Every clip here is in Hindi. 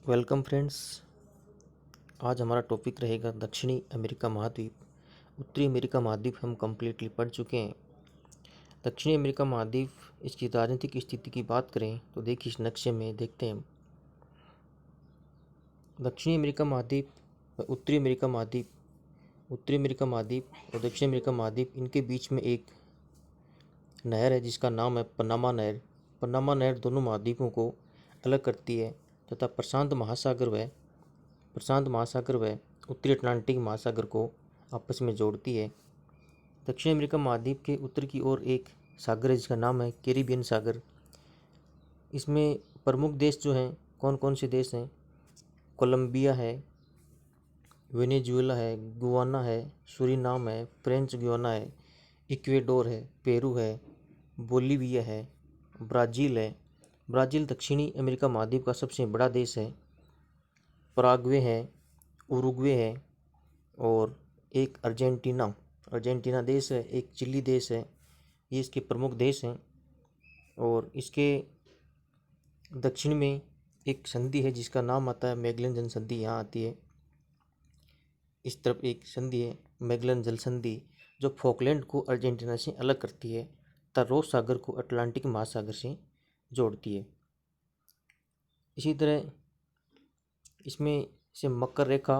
Welcome friends. आज हमारा टॉपिक रहेगा दक्षिणी अमेरिका महाद्वीप। उत्तरी अमेरिका महाद्वीप हम कम्प्लीटली पढ़ चुके हैं। दक्षिणी अमेरिका महाद्वीप, इसकी राजनीतिक स्थिति की बात करें तो देखिए इस नक्शे में देखते हैं। दक्षिणी अमेरिका महाद्वीप व उत्तरी अमेरिका महाद्वीप, उत्तरी अमेरिका महाद्वीप और दक्षिणी अमेरिका महाद्वीप, इनके बीच में एक नहर है जिसका नाम है पनामा नहर। पनामा नहर दोनों महाद्वीपों को अलग करती है तथा प्रशांत महासागर व उत्तरी अटलांटिक महासागर को आपस में जोड़ती है। दक्षिण अमेरिका महाद्वीप के उत्तर की ओर एक सागर है जिसका नाम है कैरिबियन सागर। इसमें प्रमुख देश जो हैं, कौन कौन से देश हैं? कोलंबिया है, वेनेजुएला है, गुयाना है, सूरीनाम है, फ्रेंच गुयाना है, इक्वेडोर है, पेरू है, बोलीविया है, ब्राज़ील है। ब्राज़ील दक्षिणी अमेरिका महाद्वीप का सबसे बड़ा देश है। पराग्वे है, उरुग्वे है और एक अर्जेंटीना देश है, एक चिली देश है। ये इसके प्रमुख देश हैं। और इसके दक्षिण में एक संधि है जिसका नाम आता है मैगेलन जल संधि, यहाँ आती है। इस तरफ एक संधि है मैगेलन जल संधि, जो फॉकलैंड को अर्जेंटीना से अलग करती है तथा रोस सागर को अटलांटिक महासागर से जोड़ती है। इसी तरह इसमें से मकर रेखा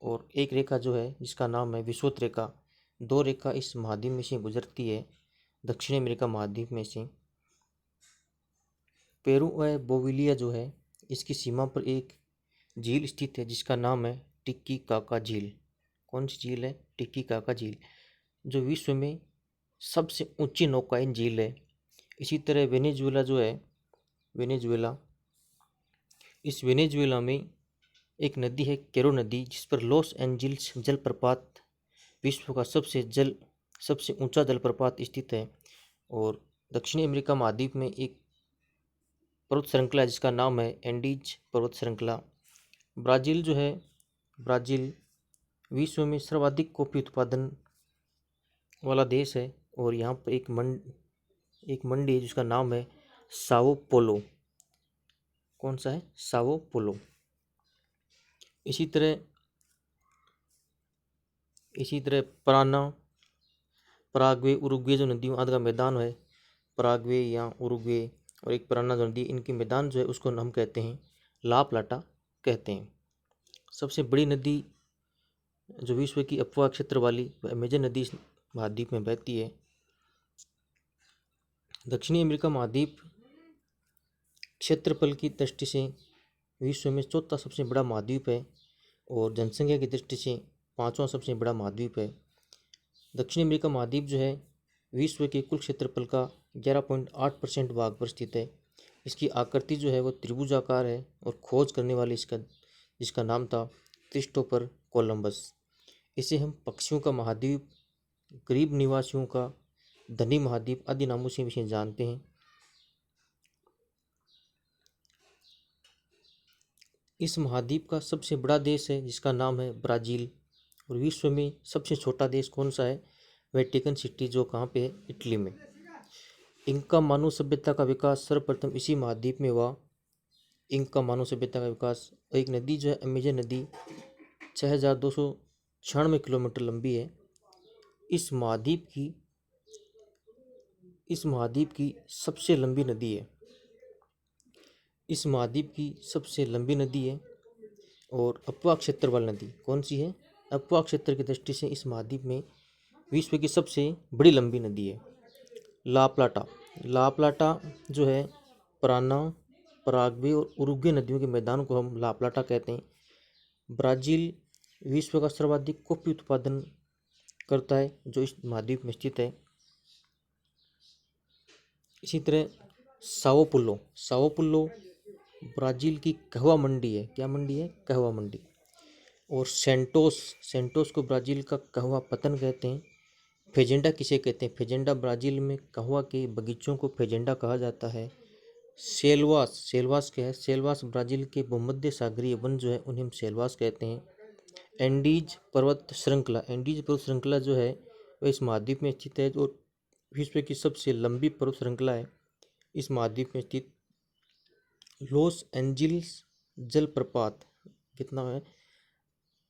और एक रेखा जो है जिसका नाम है विषुवत रेखा, दो रेखा इस महाद्वीप में से गुजरती है, दक्षिण अमेरिका महाद्वीप में से। पेरू व बोलिविया जो है, इसकी सीमा पर एक झील स्थित है जिसका नाम है टिटीकाका झील। कौन सी झील है? टिटीकाका झील, जो विश्व में सबसे ऊंची नौकायन झील है। इसी तरह वेनेजुएला जो है, इस वेनेजुएला में एक नदी है कैरो नदी, जिस पर लॉस एंजिल्स जलप्रपात विश्व का सबसे ऊंचा जलप्रपात स्थित है। और दक्षिणी अमेरिका महाद्वीप में एक पर्वत श्रृंखला जिसका नाम है एंडीज पर्वत श्रृंखला। ब्राज़ील विश्व में सर्वाधिक कॉफी उत्पादन वाला देश है और यहाँ पर एक मंडी है जिसका नाम है साओ पोलो। कौन सा है? Sao Paulo. इसी तरह पराग्वे उरुग्वे जो नदियों आदि का मैदान है, पराग्वे या उरुग्वे और एक पराना जो नदी, इनके मैदान जो है उसको हम कहते हैं ला प्लाटा कहते हैं। सबसे बड़ी नदी जो विश्व की अपवाह क्षेत्र वाली अमेजन नदी इस महाद्वीप में बहती है। दक्षिणी अमेरिका महाद्वीप क्षेत्रफल की दृष्टि से विश्व में चौथा सबसे बड़ा महाद्वीप है और जनसंख्या की दृष्टि से पांचवा सबसे बड़ा महाद्वीप है। दक्षिणी अमेरिका महाद्वीप जो है विश्व के कुल क्षेत्रफल का 11.8% भाग पर स्थित है। इसकी आकृति जो है वो त्रिभुजाकार है और खोज करने वाले जिसका नाम था क्रिस्टोफर कोलंबस। इसे हम पक्षियों का महाद्वीप, गरीब निवासियों का धनी महाद्वीप आदि नामों से इसे जानते हैं। इस महाद्वीप का सबसे बड़ा देश है जिसका नाम है ब्राज़ील। और विश्व में सबसे छोटा देश कौन सा है? वेटिकन सिटी, जो कहाँ पे है? इटली में। इंका मानव सभ्यता का विकास सर्वप्रथम इसी महाद्वीप में हुआ। इंका मानव सभ्यता का विकास, एक नदी जो है अमेजन नदी 6296 किलोमीटर लंबी है। इस महाद्वीप की सबसे लंबी नदी है। इस महाद्वीप की सबसे लंबी नदी है और अपवाह क्षेत्र वाली नदी कौन सी है? अपवाह क्षेत्र की दृष्टि से इस महाद्वीप में विश्व की सबसे बड़ी लंबी नदी है ला प्लाटा जो है पराना, पराग्वे और उरुग्वे नदियों के मैदान को हम ला प्लाटा कहते हैं। ब्राज़ील विश्व का सर्वाधिक कॉफी उत्पादन करता है जो इस महाद्वीप में स्थित है। इसी तरह साओ पुल्लो ब्राज़ील की कहवा मंडी है। क्या मंडी है? कहवा मंडी। और सेंटोस को ब्राज़ील का कहवा पतन कहते हैं। फेजेंडा किसे कहते हैं? फेजेंडा ब्राज़ील में कहवा के बगीचों को फेजेंडा कहा जाता है। सेल्वास क्या है? सेल्वास ब्राज़ील के भूमध्य सागरीय वन जो है उन्हें हम सेल्वास कहते हैं। एंडीज पर्वत श्रृंखला जो है वह इस महाद्वीप में स्थित है और विश्व की सबसे लंबी पर्वत श्रृंखला है इस महाद्वीप में स्थित। लॉस एंजिल्स जलप्रपात कितना है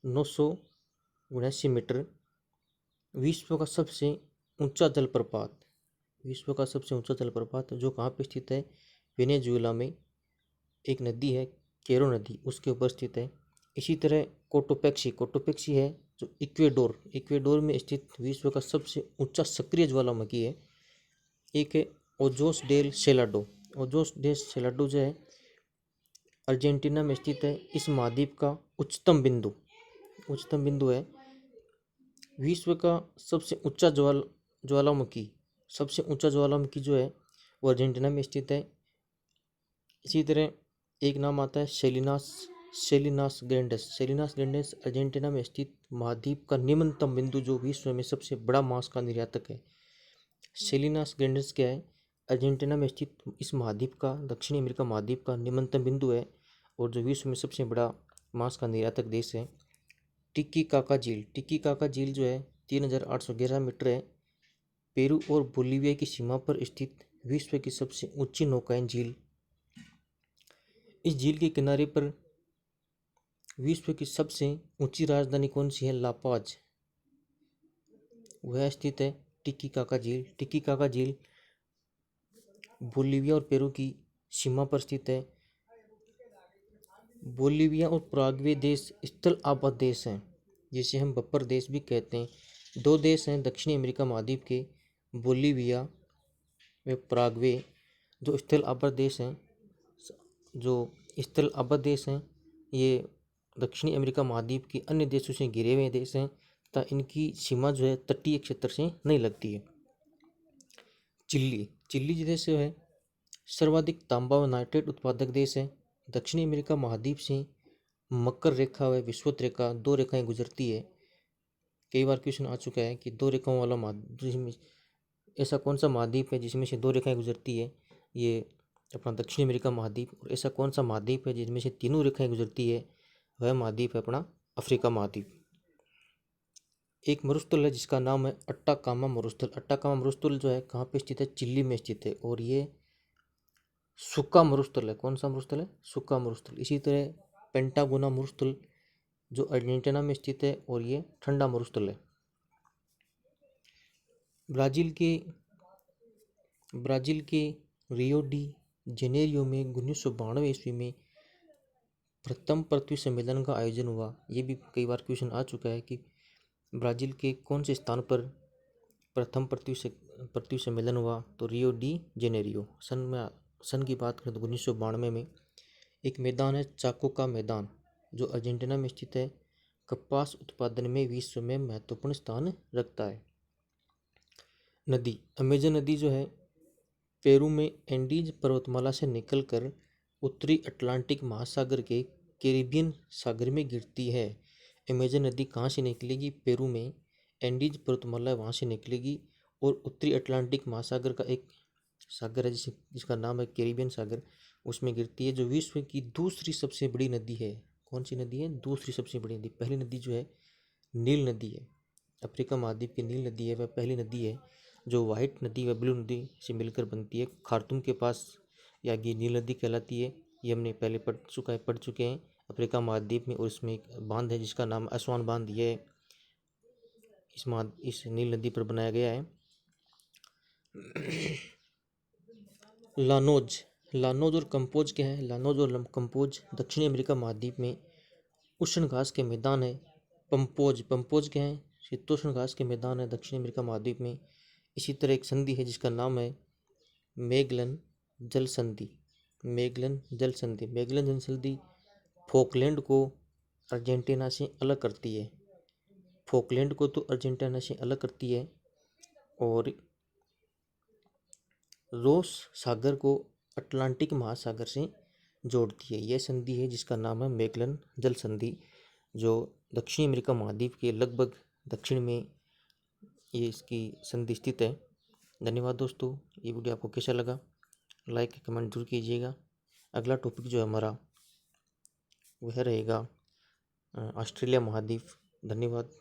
979 मीटर। विश्व का सबसे ऊंचा जलप्रपात, विश्व का सबसे ऊंचा जलप्रपात जो कहाँ पे स्थित है, वेनेजुएला में एक नदी है केरो नदी, उसके ऊपर स्थित है। इसी तरह कोटोपेक्सी है जो इक्वेडोर में स्थित विश्व का सबसे ऊंचा सक्रिय ज्वालामुखी है। एक है ओजोस डेल सेलाडो जो है अर्जेंटीना में स्थित है। इस महाद्वीप का उच्चतम बिंदु है। विश्व का सबसे ऊंचा ज्वालामुखी जो है वो अर्जेंटीना में स्थित है। इसी तरह एक नाम आता है सेलिनास ग्रैंडेस अर्जेंटीना में स्थित महाद्वीप का निम्नतम बिंदु जो विश्व में सबसे बड़ा मांस का निर्यातक है। सेलिनास ग्रैंडेस क्या है, अर्जेंटीना में स्थित इस महाद्वीप का, दक्षिणी अमेरिका महाद्वीप का निम्नतम बिंदु है और जो विश्व में सबसे बड़ा मांस का निर्यातक देश है। टिक्कीकाका झील जो है 3811 मीटर है। पेरू और बोलीविया की सीमा पर स्थित विश्व की सबसे ऊंची नौकायन झील। इस झील के किनारे पर विश्व की सबसे ऊंची राजधानी कौन सी है, लापाज, वह स्थित है। टिक्कीकाका झील बोलीविया और पेरू की सीमा पर स्थित है। बोलीविया और पराग्वे देश स्थल आबद्ध देश हैं, जिसे हम बब्बर देश भी कहते हैं। दो देश हैं दक्षिणी अमेरिका महाद्वीप के, बोलीविया व पराग्वे, जो स्थल आबद्ध देश हैं। ये दक्षिणी अमेरिका महाद्वीप के अन्य देशों से घिरे हुए देश हैं तथा इनकी सीमा जो है तटीय क्षेत्र से नहीं लगती है। चिली देश जो है सर्वाधिक तांबा व नाइट्रेट उत्पादक देश है। दक्षिणी अमेरिका महाद्वीप से मकर रेखा व विषुवत रेखा, दो रेखाएं गुजरती है। कई बार क्वेश्चन आ चुका है कि दो रेखाओं वाला महाद्वीप, ऐसा कौन सा महाद्वीप है जिसमें से दो रेखाएं गुजरती है, ये अपना दक्षिणी अमेरिका महाद्वीप। और ऐसा कौन सा महाद्वीप है जिसमें से तीनों रेखाएं गुजरती है, वह महाद्वीप है अपना अफ्रीका महाद्वीप। एक मरुस्थल है जिसका नाम है अट्टाकामा मरुस्थल जो है कहाँ पे स्थित है, चिली में स्थित है और ये सूखा मरुस्थल है। कौन सा मरुस्थल है, सूखा मरुस्थल। इसी तरह पेंटागोना मरुस्थल जो अर्जेंटीना में स्थित है और ये ठंडा मरुस्थल है। ब्राज़ील के रियो डी जेनेरियो में 1992 ईस्वी में प्रथम पृथ्वी सम्मेलन का आयोजन हुआ। ये भी कई बार क्वेश्चन आ चुका है कि ब्राज़ील के कौन से स्थान पर प्रथम पृथ्वी सम्मेलन हुआ, तो रियो डी जेनेरियो। सन की बात करें तो 1992 में। एक मैदान है चाको का मैदान जो अर्जेंटीना में स्थित है। कपास उत्पादन में विश्व में महत्वपूर्ण स्थान रखता है। नदी अमेजन नदी जो है पेरू में एंडीज पर्वतमाला से निकलकर उत्तरी अटलांटिक महासागर के कैरिबियन सागर में गिरती है। अमेजन नदी कहाँ से निकलेगी, पेरू में एंडीज पर्वतमाला वहाँ से निकलेगी और उत्तरी अटलांटिक महासागर का एक सागर है जिसका नाम है कैरिबियन सागर, उसमें गिरती है, जो विश्व की दूसरी सबसे बड़ी नदी है। कौन सी नदी है, दूसरी सबसे बड़ी नदी। पहली नदी जो है नील नदी है, अफ्रीका महाद्वीप की नील नदी है, वह पहली नदी है जो वाइट नदी व ब्लू नदी से मिलकर बनती है। खार्तूम के पास या नील नदी कहलाती है। ये हमने पहले पढ़ चुके हैं अफ्रीका महाद्वीप में, और इसमें एक बांध है जिसका नाम असवान बांध, ये इस नील नदी पर बनाया गया है। लानोज और कंपोज क्या है, लानोज और कंपोज दक्षिणी अमेरिका महाद्वीप में उष्ण घास के मैदान है। पंपोज क्या है, शीतोष्ण घास के मैदान है दक्षिणी अमेरिका महाद्वीप में। इसी तरह एक संधि है जिसका नाम है मैगलन जल संधि। मैगलन जल संधि फोकलैंड को अर्जेंटीना से अलग करती है। फोकलैंड को तो अर्जेंटीना से अलग करती है और रोस सागर को अटलांटिक महासागर से जोड़ती है। यह संधि है जिसका नाम है मैगलन जल संधि, जो दक्षिणी अमेरिका महाद्वीप के लगभग दक्षिण में ये इसकी संधि स्थित है। धन्यवाद दोस्तों, ये वीडियो आपको कैसा लगा, लाइक कमेंट जरूर कीजिएगा। अगला टॉपिक जो है हमारा वह रहेगा ऑस्ट्रेलिया महाद्वीप। धन्यवाद।